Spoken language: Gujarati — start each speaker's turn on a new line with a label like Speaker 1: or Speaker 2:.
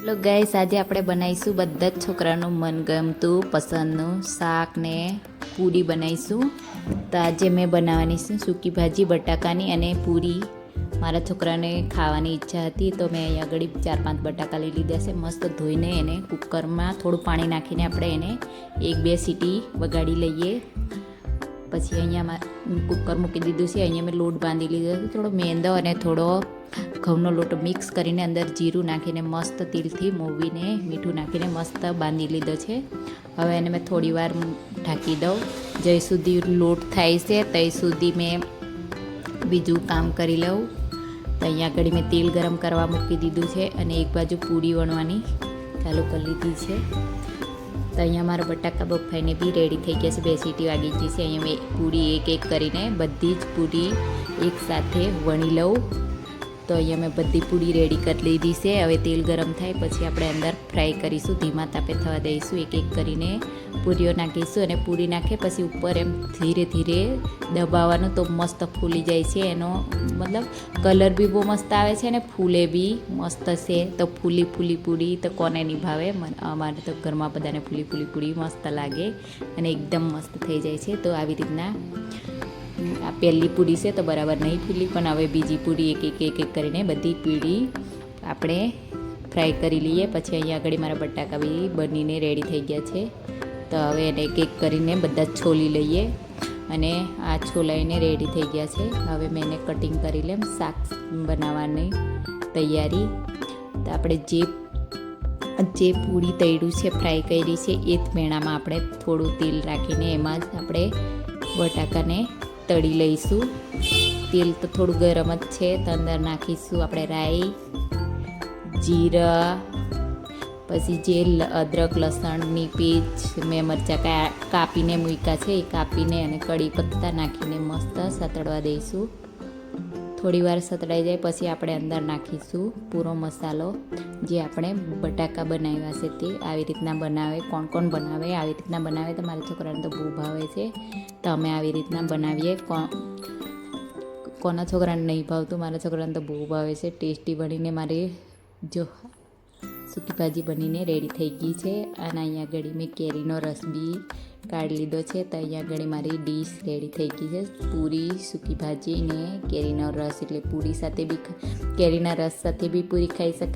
Speaker 1: હેલો ગાઈસ, આજે આપણે બનાવીશું બધા જ છોકરાનું મનગમતું પસંદનું શાક ને પૂરી બનાવીશું. તો આજે મેં બનાવવાની છે સૂકી ભાજી બટાકાની અને પૂરી. મારા છોકરાને ખાવાની ઈચ્છા હતી તો મેં અહીંયા આગળ 4-5 બટાકા લઈ લીધા છે. મસ્ત ધોઈને એને કુકરમાં થોડું પાણી નાખીને આપણે એને 1-2 સીટી વગાડી લઈએ. પછી અહીંયા કુકર મૂકી દીધું છે. અહીંયા મેં લોટ બાંધી લીધો છે, થોડો મેંદો અને થોડો ઘઉંનો લોટ મિક્સ કરીને અંદર જીરું નાખીને મસ્ત તિલથી મોવીને મીઠું નાખીને મસ્ત બાંધી લીધો છે. હવે એને મેં થોડી વાર ઢાંકી દઉં. જ્યાં સુધી લોટ થાય છે ત્યાં સુધી મેં બીજું કામ કરી લઉં. તો અહીંયા આગળ મેં તેલ ગરમ કરવા મૂકી દીધું છે અને એક બાજુ પૂરી વણવાની ચાલુ કરી લીધી છે. તો અહીંયા મારા બટાકા બફાઈને બી રેડી થઈ ગયા છે. 2 સીટી વાગી ગઈ છે. અહીંયા મેં પૂરી એક કરીને બધી જ પૂરી એકસાથે વણી લઉં. તો અહીંયા મેં બધી પૂરી રેડી કરી લીધી છે. હવે તેલ ગરમ થાય પછી આપણે અંદર ફ્રાય કરીશું. ધીમા તાપે થવા દઈશું. એક કરીને પૂરીઓ નાખીશું અને પૂરી નાખે પછી ઉપર એમ ધીરે ધીરે દબાવવાનું તો મસ્ત ફૂલી જાય છે. એનો મતલબ કલર બી બહુ મસ્ત આવે છે અને ફૂલે બી મસ્ત છે. તો ફૂલી પૂરી તો કોને નહીં ભાવે? અમારે તો ઘરમાં બધાને ફૂલી પૂરી મસ્ત લાગે અને એકદમ મસ્ત થઈ જાય છે. તો આવી રીતના આ પહેલી પૂરી છે તો બરાબર નહીં ફૂલી, પણ હવે બીજી પૂરી એક કરીને બધી પૂરી આપણે ફ્રાય કરી લઈએ. પછી અહીંયા આગળ મારા બટાકા બી બનીને રેડી થઈ ગયા છે. તો હવે એને એક કરીને બધા જ છોલી લઈએ અને આ છોલાઈને રેડી થઈ ગયા છે. હવે મેં એને કટિંગ કરી લેમ શાક બનાવવાની તૈયારી. તો આપણે જે પૂરી તળ્યું છે ફ્રાય કરી છે એ જ મેણામાં આપણે થોડું તેલ રાખીને એમાં જ આપણે બટાકાને તળી લઈશું. તેલ તો થોડું ગરમ જ છે તો અંદર નાખીશું આપણે રાઈ, જીરા, પછી જે અદરક લસણની પેસ્ટ મેં મરચાં કાપીને મૂક્યા છે એ કાપીને અને કઢી પત્તા નાખીને મસ્ત સતળવા દઈશું. થોડી વાર સતળાઈ જાય પછી આપણે અંદર નાખીશું પૂરો મસાલો જે આપણે બટાકા બનાવ્યા છે તે. આવી રીતના બનાવે કોણ બનાવે આવી રીતના બનાવે તો મારા છોકરાને તો બહુ ભાવે છે. તો અમે આવી રીતના બનાવીએ. કોના છોકરાને નહીં ભાવતું? મારા છોકરાને તો બહુ ભાવે છે. ટેસ્ટી બનીને મારી જો સૂકી ભાજી બનીને રેડી થઈ ગઈ છે. અને અહીંયા આગળ મેં કેરીનો રસ બી કાઢી લીધો છે. તો અહીંયા આગળ મારી ડીશ રેડી થઈ ગઈ છે. પૂરી, સૂકી ભાજી ને કેરીનો રસ. એટલે પૂરી સાથે બી કેરીના રસ સાથે બી પૂરી ખાઈ શકાય.